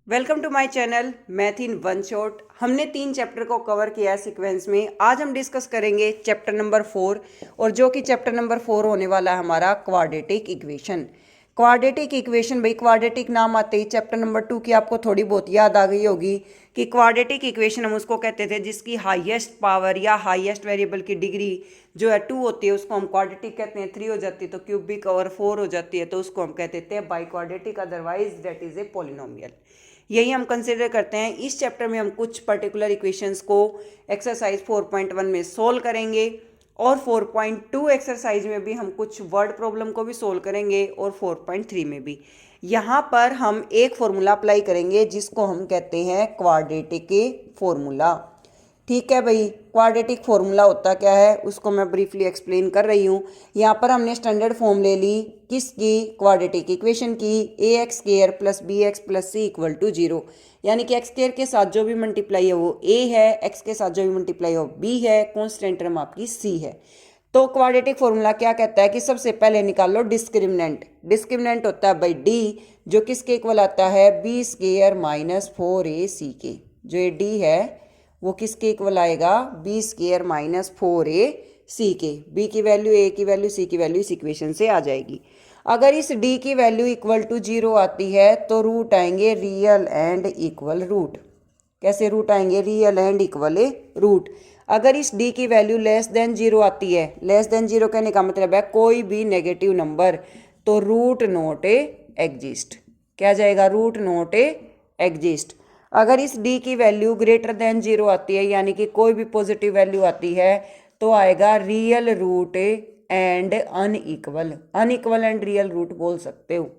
Welcome to my channel math in one shot. हमने 3 chapter को cover किया है सीक्वेंस में। आज हम डिस्कस करेंगे चैप्टर नंबर 4 और जो कि चैप्टर नंबर 4 होने वाला है हमारा क्वाड्रेटिक इक्वेशन। क्वाड्रेटिक इक्वेशन भाई, क्वाड्रेटिक नाम आते ही चैप्टर नंबर 2 की आपको थोड़ी बहुत याद आ गई होगी कि क्वाड्रेटिक इक्वेशन हम उसको कहते थे जिसकी हाईएस्ट पावर या हाईएस्ट वेरिएबल की डिग्री जो है 2 होती है, उसको हम क्वाड्रेटिक कहते हैं। 3 हो जाती है तो क्यूबिक, और 4 हो जाती है तो उसको हम कहते हैं by quadratic, otherwise that is a polynomial. यही हम कंसिडर करते हैं। इस चैप्टर में हम कुछ पर्टिकुलर इक्वेशंस को एक्सरसाइज 4.1 में सोल्व करेंगे और 4.2 एक्सरसाइज में भी हम कुछ वर्ड प्रॉब्लम को भी सोल्व करेंगे और 4.3 में भी। यहाँ पर हम एक फॉर्मूला अप्लाई करेंगे जिसको हम कहते हैं क्वाड्रेटिक फॉर्मूला। ठीक है भाई, क्वाड्रेटिक फॉर्मूला होता क्या है उसको मैं ब्रीफली एक्सप्लेन कर रही हूँ। यहाँ पर हमने स्टैंडर्ड फॉर्म ले ली किसकी, क्वाड्रेटिक इक्वेशन की। A x square plus b x plus c equal to 0, यानी कि एक्स स्क्वायर के साथ जो भी मल्टीप्लाई है वो ए है, एक्स के साथ जो भी मल्टीप्लाई है वो बी है, कॉन्स्टेंट टर्म आपकी सी है। तो क्वाड्रेटिक फॉर्मूला क्या कहता है कि सबसे पहले निकालो डिस्क्रिमिनेंट। डिस्क्रिमिनेंट होता है भाई डी, जो किसके इक्वल आता है बी स्क्वायर माइनस 4ac के। जो ये डी है वो किसके इक्वल आएगा, बी स्क्वायर माइनस 4ac के। बी की वैल्यू, ए की वैल्यू, सी की वैल्यू इस इक्वेशन से आ जाएगी। अगर इस डी की वैल्यू इक्वल टू 0 आती है तो रूट आएंगे रियल एंड इक्वल रूट। कैसे रूट आएंगे, रियल एंड इक्वल रूट। अगर इस डी की वैल्यू लेस देन 0 आती है, लेस देन 0 कहने का मतलब है कोई भी नेगेटिव नंबर, तो रूट नॉट एग्जिस्ट। क्या जाएगा, रूट नॉट एग्जिस्ट। अगर इस डी की वैल्यू ग्रेटर देन 0 आती है, यानी कि कोई भी पॉजिटिव वैल्यू आती है, तो आएगा real root and unequal. Unequal and real root बोल सकते हो,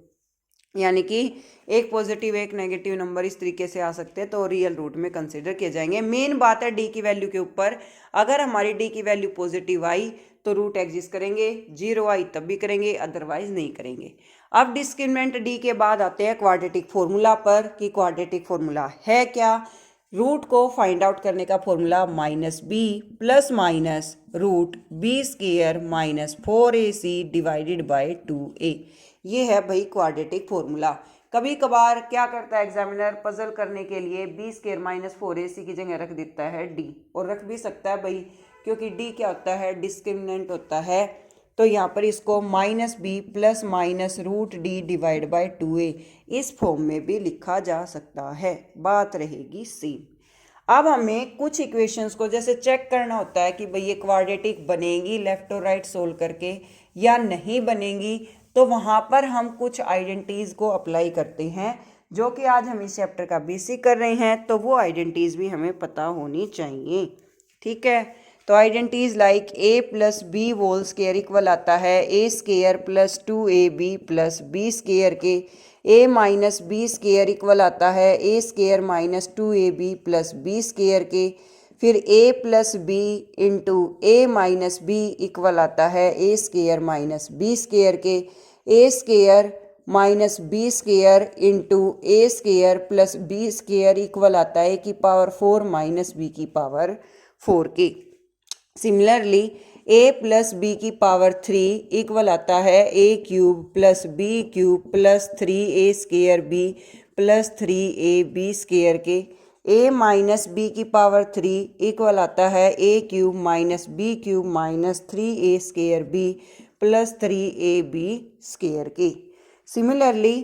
यानी कि एक पॉजिटिव एक नेगेटिव नंबर इस तरीके से आ सकते हैं तो रियल रूट में कंसिडर किए जाएंगे। मेन बात है डी की वैल्यू के ऊपर। अगर हमारी डी की वैल्यू पॉजिटिव आई तो रूट एग्जिस्ट करेंगे, 0 आई तब भी करेंगे, अदरवाइज नहीं करेंगे। अब डिस्क्रिमिनेंट डी के बाद आते हैं क्वाड्रेटिक फॉर्मूला पर कि क्वाड्रेटिक फॉर्मूला है क्या। रूट को फाइंड आउट करने का formula minus b plus minus root b square minus 4ac divided by 2a। ये है भाई क्वाड्रेटिक फॉर्मूला। कभी कभार क्या करता है एग्जामिनर, पजल करने के लिए बी स्क्वायर माइनस 4ac की जगह रख देता है डी, और रख भी सकता है भाई क्योंकि डी क्या होता है, डिस्क्रिमिनेंट होता है। तो यहाँ पर इसको minus b plus minus root d divide by 2a इस फॉर्म में भी लिखा जा सकता है। बात रहेगी सेम। अब हमें कुछ इक्वेशंस को जैसे चेक करना होता है कि भाई ये क्वाड्रेटिक बनेगी लेफ्ट और राइट सोल्व करके या नहीं बनेगी, तो वहाँ पर हम कुछ आइडेंटिटीज को अप्लाई करते हैं जो कि आज हम इस चैप्टर का बेसिक कर रहे हैं, तो वो आइडेंटिटीज भी हमें पता होनी चाहिए। ठीक है, तो identities like a plus b whole square equal आता है a square plus 2ab plus b square के। A minus b square equal आता है a square minus 2ab plus b square के। फिर a plus b into a minus b equal आता है a square minus b square के। A square minus b square into a square plus b square equal आता है a की power 4 minus b की power 4 के। सिमिलरली a प्लस बी की power 3 equal आता है a cube plus b cube plus 3a square b plus 3ab square के। a minus b की पावर 3 इक्वल आता है a cube minus b cube minus 3a square b plus 3ab square के। Similarly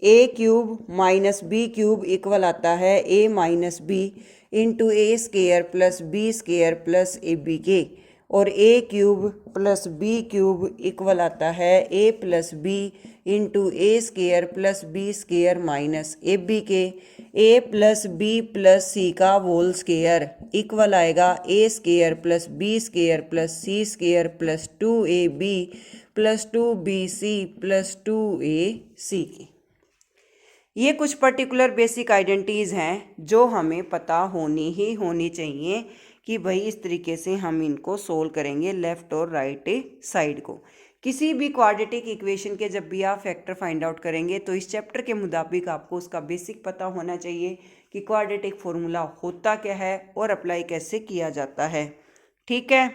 a cube minus b cube equal आता है a minus b into a square plus b square plus a b के। और a cube plus b cube equal आता है a plus b into a square plus b square minus a b के। a plus b plus c का whole square equal आएगा a square plus b square plus c square plus 2ab plus 2bc plus 2ac के। ये कुछ particular basic identities हैं जो हमें पता होनी चाहिए कि भाई इस तरीके से हम इनको सोल्व करेंगे लेफ़्ट और राइट साइड को। किसी भी क्वाड्रेटिक इक्वेशन के जब भी आप फैक्टर फाइंड आउट करेंगे तो इस चैप्टर के मुताबिक आपको उसका बेसिक पता होना चाहिए कि क्वाड्रेटिक फॉर्मूला होता क्या है और अप्लाई कैसे किया जाता है। ठीक है,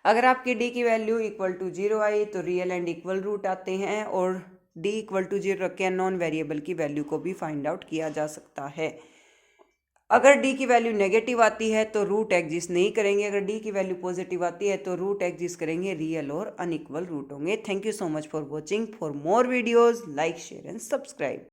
अगर आपकी डी की वैल्यू इक्वल टू 0 आई तो रियल एंड इक्वल रूट आते हैं, और डी इक्वल टू 0 रख के नॉन वेरिएबल की वैल्यू को भी फाइंड आउट किया जा सकता है। अगर डी की वैल्यू नेगेटिव आती है तो रूट एग्जिस्ट नहीं करेंगे, अगर डी की वैल्यू पॉजिटिव आती है तो रूट एग्जिस्ट करेंगे, रियल और अनइक्वल रूट होंगे। Thank you so much for watching. For more videos like share and subscribe.